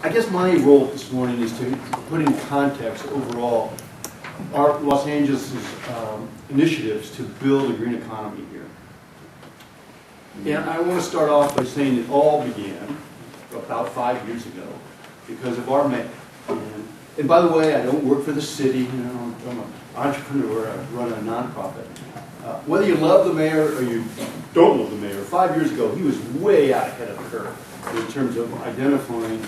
I guess my role this morning is to put in context overall our Los Angeles' initiatives to build a green economy here. And I want to start off by saying it all began about 5 years ago because of our mayor. And by the way, I don't work for the city. You know, I'm an entrepreneur. I run a nonprofit. Whether you love the mayor or you don't love the mayor, 5 years ago he was way out ahead of the curve in terms of identifying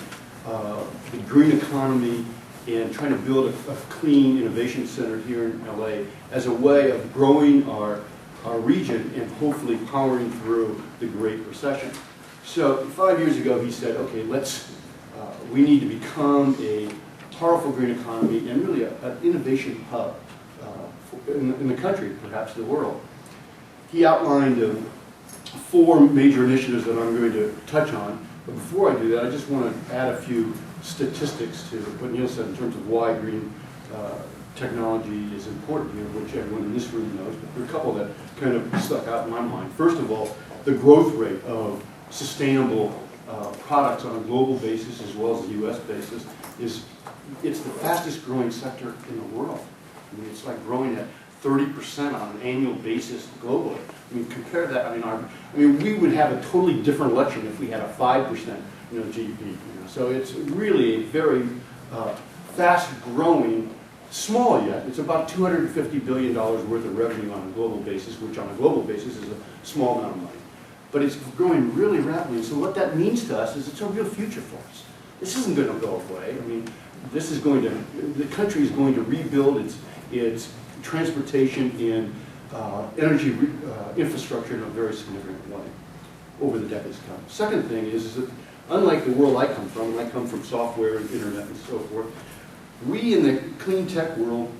the green economy and trying to build a clean innovation center here in LA as a way of growing our region and hopefully powering through the Great Recession. So 5 years ago he said, okay, we need to become a powerful green economy and really an innovation hub in the country, perhaps the world. He outlined 4 major initiatives that I'm going to touch on. But before I do that, I just want to add a few statistics to what Neil said in terms of why green technology is important here, which everyone in this room knows, but there are a couple that kind of stuck out in my mind. First of all, the growth rate of sustainable products on a global basis as well as a U.S. basis it's the fastest growing sector in the world. I mean, it's like growing at 30% on an annual basis globally. I mean, compare that. I mean, we would have a totally different election if we had a 5%, GDP. You know? So it's really a very fast-growing, small yet. It's about $250 billion worth of revenue on a global basis, which on a global basis is a small amount of money. But it's growing really rapidly. So what that means to us is it's a real future for us. This isn't going to go away. I mean, the country is going to rebuild its transportation and energy infrastructure in a very significant way over the decades to come. Second thing is that unlike the world I come from, and I come from software and internet and so forth, we in the clean tech world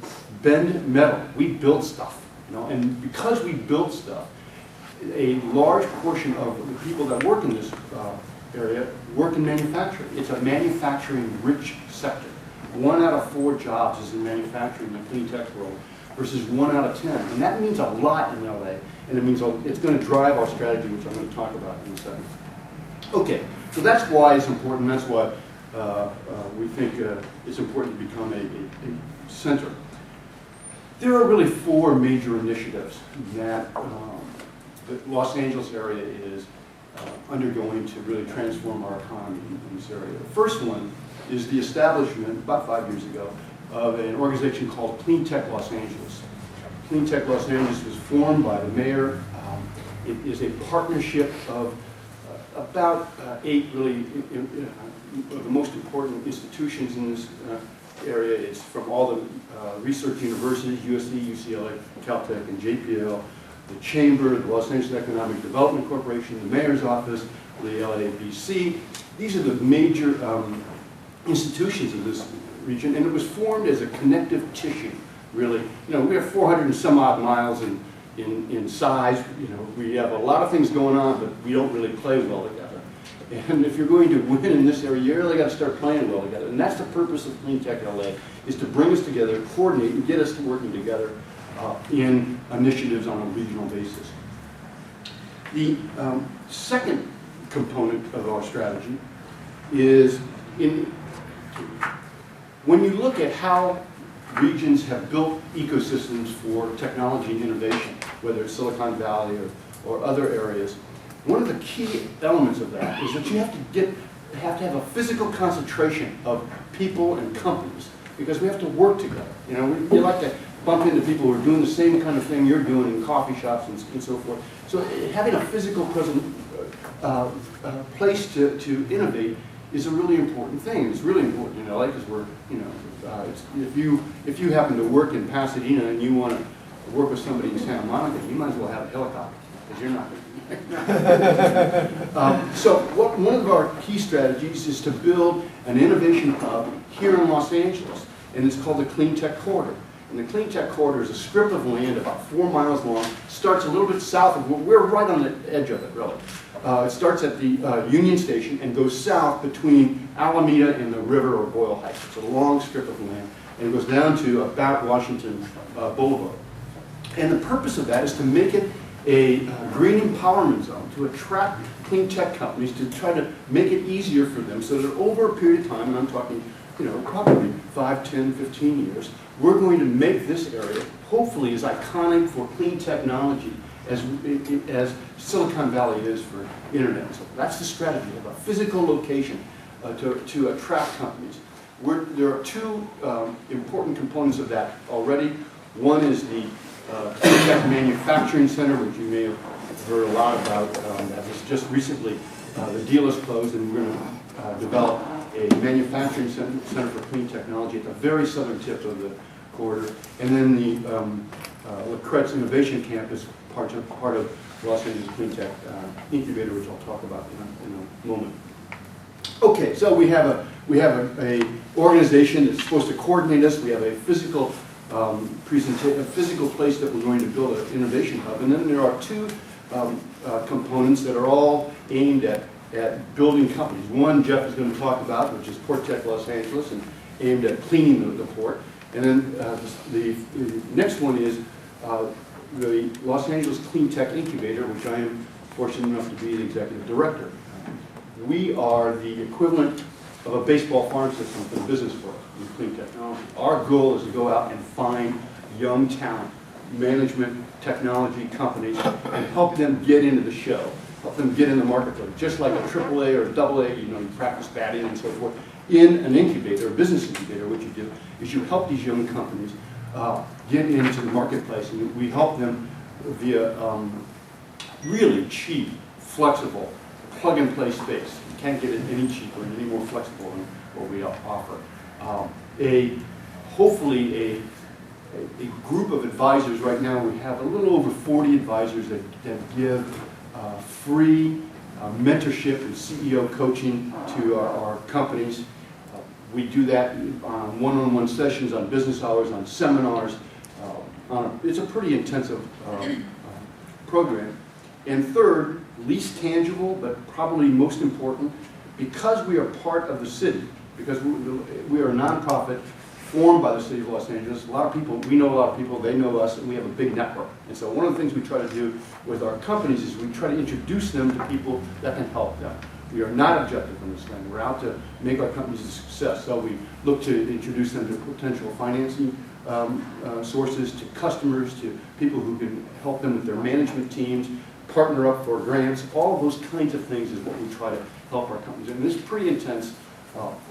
bend metal. We build stuff, and because we build stuff, a large portion of the people that work in this area work in manufacturing. It's a manufacturing-rich sector. 1 out of 4 jobs is in manufacturing in the clean tech world versus 1 out of 10. And that means a lot in LA, and it means it's going to drive our strategy, which I'm going to talk about in a second. Okay, so that's why it's important. That's why we think it's important to become a center. There are really 4 major initiatives that the Los Angeles area is undergoing to really transform our economy in this area. The first one is the establishment, about 5 years ago, of an organization called Cleantech Los Angeles. Cleantech Los Angeles was formed by the mayor. It is a partnership of about 8 really of the most important institutions in this area. It's from all the research universities, USC, UCLA, Caltech, and JPL, the Chamber, the Los Angeles Economic Development Corporation, the Mayor's Office, the LABC. These are the major institutions of this region, and it was formed as a connective tissue, really. We have 400 and some odd miles in size. We have a lot of things going on, but we don't really play well together. And if you're going to win in this area, you really got to start playing well together. And that's the purpose of Cleantech LA, is to bring us together, coordinate, and get us to working together in initiatives on a regional basis. The second component of our strategy is when you look at how regions have built ecosystems for technology and innovation, whether it's Silicon Valley or other areas, one of the key elements of that is that you have to have a physical concentration of people and companies, because we have to work together. You like to bump into people who are doing the same kind of thing you're doing in coffee shops and so forth. So having a physical place to innovate is a really important thing. It's really important in LA because we're, if you happen to work in Pasadena and you want to work with somebody in Santa Monica, you might as well have a helicopter because you're not. So one of our key strategies is to build an innovation hub here in Los Angeles, and it's called the Cleantech Quarter. And the Cleantech Quarter is a strip of land about 4 miles long. Starts a little bit south of, we're right on the edge of it, really. It starts at the Union Station and goes south between Alameda and the river or Boyle Heights. It's a long strip of land, and it goes down to about Washington Boulevard. And the purpose of that is to make it a green empowerment zone, to attract clean tech companies, to try to make it easier for them so that over a period of time, and I'm talking, probably 5, 10, 15 years, we're going to make this area hopefully as iconic for clean technology as Silicon Valley is for internet. So that's the strategy of a physical location to attract companies. There are two important components of that already. One is the Cleantech Manufacturing Center, which you may have heard a lot about. That was just recently, the deal is closed, and we're going to develop a manufacturing center for clean technology at the very southern tip of the corridor. And then the La Cretz Innovation Campus, part of Los Angeles Cleantech Incubator, which I'll talk about in a moment. Okay, so we have a organization that's supposed to coordinate us. We have a physical a physical place that we're going to build an innovation hub, and then there are two components that are all aimed at building companies. One Jeff is going to talk about, which is Port Tech Los Angeles, and aimed at cleaning the port. And then the next one is the Los Angeles Cleantech Incubator, which I am fortunate enough to be the executive director. We are the equivalent of a baseball farm system for the business world in clean technology. Our goal is to go out and find young talent, management, technology companies, and help them get into the show, help them get in the marketplace. Just like a AAA or a AA, you practice batting and so forth. In an incubator, a business incubator, what you do is you help these young companies get into the marketplace, and we help them via really cheap, flexible, plug-and-play space. You can't get it any cheaper and any more flexible than what we offer. Hopefully a group of advisors right now. We have a little over 40 advisors that give free mentorship and CEO coaching to our companies. We do that on one-on-one sessions, on business hours, on seminars. It's a pretty intensive program. And third, least tangible, but probably most important, because we are part of the city, because we are a nonprofit formed by the city of Los Angeles. A lot of people, we know a lot of people, they know us, and we have a big network. And so one of the things we try to do with our companies is we try to introduce them to people that can help them. We are not objective in this thing. We're out to make our companies a success. So we look to introduce them to potential financing sources, to customers, to people who can help them with their management teams, partner up for grants. All of those kinds of things is what we try to help our companies. And it's pretty intense.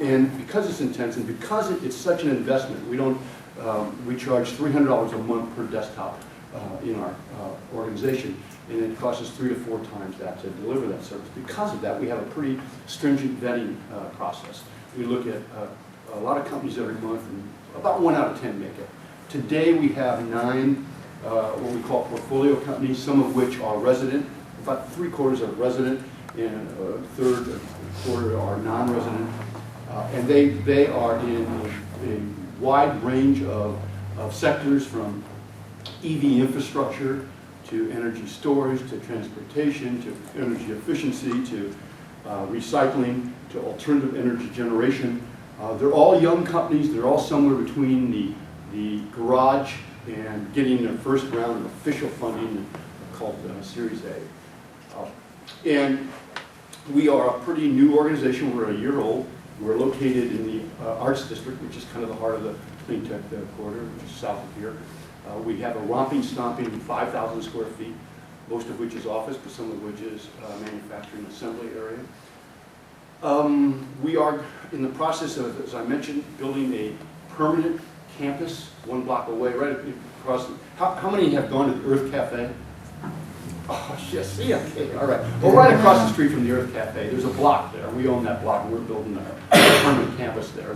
And because it's intense and because it's such an investment, we charge $300 a month per desktop in our organization, and it costs us 3 to 4 times that to deliver that service. Because of that, we have a pretty stringent vetting process. We look at a lot of companies every month, and about 1 out of 10 make it. Today we have 9 what we call portfolio companies, some of which are resident. About 3/4 are resident, and a third or quarter are non-resident. And they are in a wide range of sectors, from EV infrastructure to energy storage to transportation to energy efficiency to recycling to alternative energy generation. They're all young companies. They're all somewhere between the garage and getting their first round of official funding called Series A. And we are a pretty new organization. We're a year old. We're located in the Arts District, which is kind of the heart of the Cleantech Quarter, which is south of here. We have a romping, stomping 5,000 square feet, most of which is office, but some of which is manufacturing assembly area. We are in the process of, as I mentioned, building a permanent campus 1 block away, right across. How many have gone to the Earth Cafe? Oh, yes, yeah, okay, all right. Well, right across the street from the Earth Cafe, there's a block there. We own that block, and we're building a permanent campus there.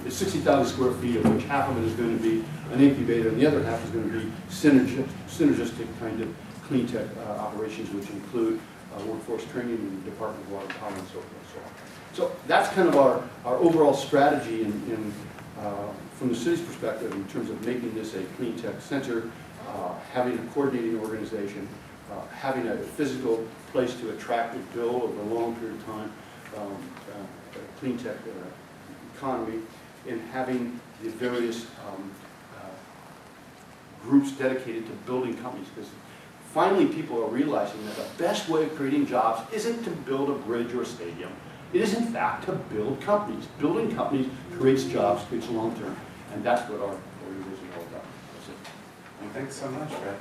It's 60,000 square feet, of which half of it is going to be an incubator, and the other half is going to be synergistic kind of clean tech operations, which include workforce training and the Department of Water and Power and so forth. So that's kind of our overall strategy from the city's perspective in terms of making this a clean tech center, having a coordinating organization, having a physical place to attract and build over a long period of time, a clean tech economy, and having the various groups dedicated to building companies. Because finally people are realizing that the best way of creating jobs isn't to build a bridge or a stadium. It is in fact to build companies. Building companies creates jobs, creates long term, and that's what our organization is all about. That's it. Thanks so much, Fred.